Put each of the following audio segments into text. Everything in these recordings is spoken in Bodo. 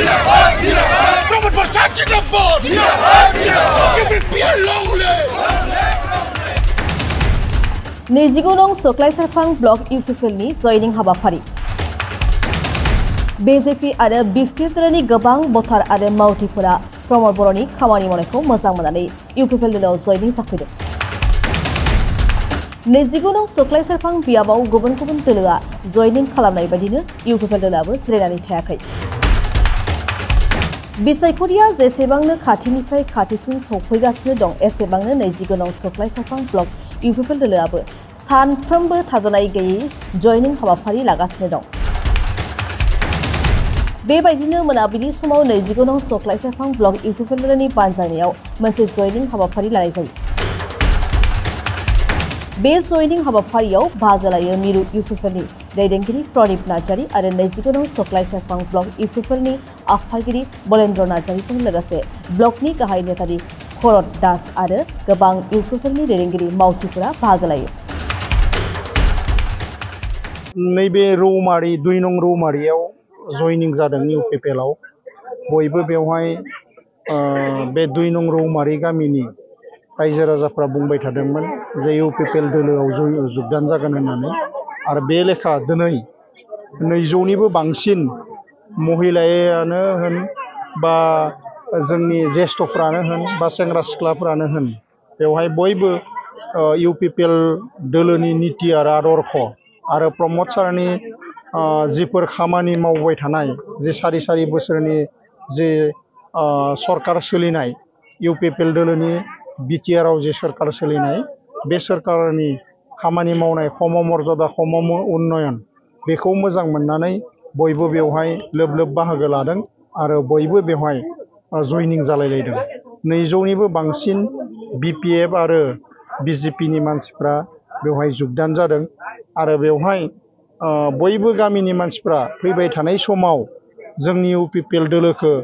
Robert Versace Jabot! Give it be lonely! Nejigonong Soklai Serpang Blog UFFLनि जयनिं हाबाफारि BJP आरो BFFनि गोबां भटार आरो मावथिफोरा प्रमद बर'नि खामानि मावनायखौ मोजां मोननानै UFFLआव जयनिं जाफैदों। नेजिगुनं सोख्लाय सेरफां बियाबाव गुबुन गुबुन दोलोआ जयनिं खालामनाय बायदिनो UFFL दोलोआबो जिरायनानै थायाखै। बिसायख'थिया जेसेबांनो खाथिनिफ्राय खाथिसिन सौफैगासिनो दं एसेबांनो नेजिगुनं सोख्लाय सेरफां ब्लक UFFL दोलोआबो सानफ्रोमबो थाद'नाय गैयै जयनिं हाबाफारि लागासिनो दं। बेबायदिनो मोनाबिलि समाव नेजिगुनं सोख्लाय सेरफां ब्लक UFFL दोलोनि बानजायनायाव मोनसे जयनिं हाबाफारि लानाय जायो। बे जयनिं हाबाफारियाव बाहागो लायो मिरु UFFLनि दैदेनगिरि प्रदीप नार्जारी आरो नेजिगुनं सोख्लाय सेरफां ब्लक UFFLनि आफादगिरि बलेन्द्र नार्जारीजों लोगोसे ब्लकनि गाहाय नेतारि खरद दास आरो गोबां UFFLनि दैदेनगिरि मावथिफोरा बाहागो लायो। नैबे रौमारि 2 नं रौमारियाव जयनिं जादों UFFLआव बयबो बेवहाय बे 2 नं रौमारि गामिनि रायजो राजाफ्रा बुंबाय थादोंमोन जे UFFL दोलोआव जगदान जागोन होननानै आरो बे लेखा दिनै 200निबो बांसिन महिलायानो होन बा जोंनि ज्येष्ठफ्रानो होन बा सेंग्रा सिख्लाफ्रानो होन बेवहाय बयबो UFFL दोलोनि नीति आरो आदर्श आरो प्रमद सारनि जिफोर खामानि मावबाय थानाय जे सारि सारि बोसोरनि जे सरकार सोलिनाय UFFL दोलोनि बिटिआरआव जे सरकार सोलिनाय बे सरकारनि खामानि मावनाय खम मर्यादा खम उन्नयन बेखौ मोजां मोननानै बयबो बेवहाय लोब लोब बाहागो लादों आरो बयबो बेवहाय जयनिं जालायलायदों। 200निबो बांसिन BPF आरो BJPनि मानसिफ्रा बेवहाय जगदान जादों आरो बेवहाय बयबो गामिनि मानसिफ्रा फैबाय थानाय समाव जोंनि UFFL दोलोखौ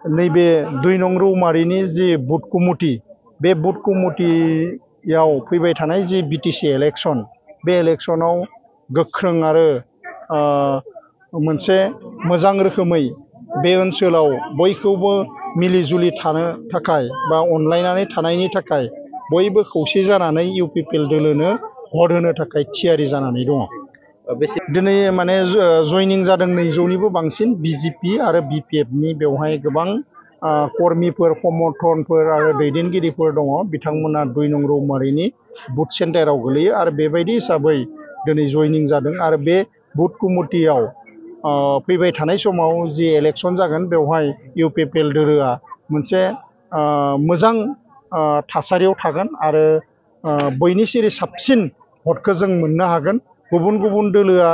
नैबे 2 नं रौमारिनि जि बुथ कमिटि बे बुथ कमिटियाव फैबाय थानाय जि BTC इलेक्शन बे इलेक्शनाव गोख्रों आरो मोनसे मोजां रोखोमै बे ओनसोलाव बयखौबो मिलिजुलि थानो थाखाय बा अनलायनानै थानायनि थाखाय बयबो खौसे जानानै UFFL दोलोनो भट होनो थाखाय थियारि जानानै दङ। दिनै माने जयनिं जादों 200निबो बांसिन BJP आरो BPFनि बेवहाय गोबां कर्मिफोर समर्थनफोर आरो दैदेनगिरिफोर दङ बिथांमोना 2 नं रौमारिनि बुथ सेन्टाराव गोलैयो आरो बेबायदि हिसाबै दिनै जयनिं जादों आरो बे बुथ कमिटियाव फैबाय थानाय समाव जि इलेक्शन जागोन बेवहाय UFFL दोलोआ मोनसे मोजां थासारियाव थागोन आरो बयनिख्रुइ साबसिन भटखौ जों मोननो हागोन। गुबुन गुबुन दोलोआ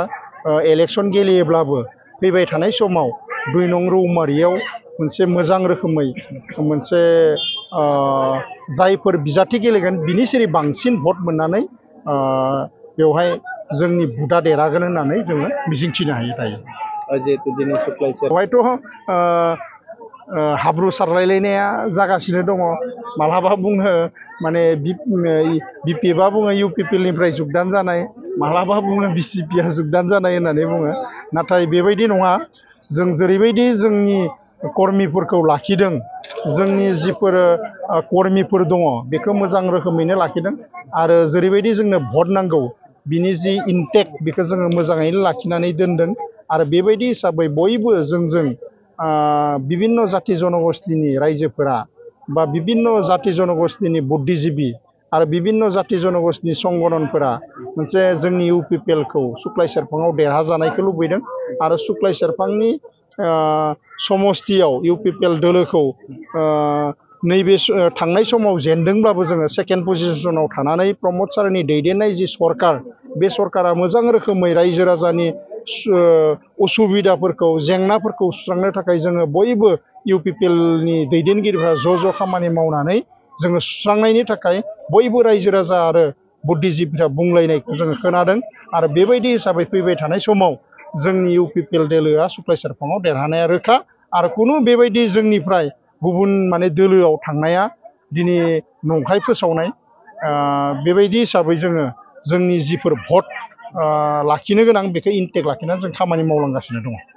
इलेक्शन गेलेयोब्लाबो फैबाय थानाय समाव 2 नं रौमारियाव मोनसे मोजां रोखोमै मोनसे जायफोर बिजाथि गेलेगोन बिनिख्रुइ बांसिन भट मोननानै बेवहाय जोंनि भटआ देरहागोन होननानै जोङो मिजिंथिनो हायो दायो। बेवहायथ' हाब्रु सारलायलायनाया जागासिनो दङ। मालाबा बुङो माने BPFआ बुङो UFFLनिफ्राय जगदान जानाय, मालाबा बुङो BJPआ जगदान जानाय होननानै बुङो। नाथाय बेबायदि नङा। जों जेरैबायदि जोंनि कर्मिफोरखौ लाखिदों जोंनि जिफोर कर्मिफोर दङ बेखौ मोजां रोखोमैनो लाखिदों आरो जेरैबायदि जोंनो भट नांगौ बिनि जि इनटेक बेखौ जोङो मोजाङैनो लाखिनानै दोनदों आरो बेबायदि हिसाबै बयबो जोंजों बिभिन्न जाति जनगोष्ठीनि रायजोफोरा बा बिभिन्न जाति जनगोष्ठीनि बुद्धिजीबी आरो बिभिन्न जाति जनगोष्ठीनि संगठनफोरा मोनसे जोंनि UFFLखौ सुक्लाय सेरफाङाव देरहाजानायखौ लुबैदों आरो सुक्लाय सेरफांनि समस्तियाव UFFL दोलोखौ नैबे थांनाय समाव जेनदोंब्लाबो जोङो सेकेन्ड पजिशनाव थानानै प्रमद सारनि दैदेननाय जि सरकार बे सरकारा मोजां रोखोमै रायजो राजानि उसुबिदाफोरखौ जेंनाफोरखौ सुस्रांनो थाखाय जोङो बयबो UFFLनि दैदेनगिरिफ्रा ज' खामानि मावनानै जोङो सुस्रांनायनि थाखाय बयबो रायजो राजा आरो बुद्धिजीबीफ्रा बुंलायनायखौ जोङो खोनादों आरो बेबायदि हिसाबै फैबाय थानाय समाव जोंनि UFFL दोलोआ सुक्लाय सेरफाङाव देरहानाया रोखा आरो खुनु बेबायदि जोंनिफ्राय गुबुन माने दोलोआव थांनाया दिनै नंखाय फोसावनाय बेबायदि हिसाबै जोङो जोंनि जिफोर भट लाखिनो गोनां बेखौ इनटेक लाखिनानै जों खामानि मावलांगासिनो दङ।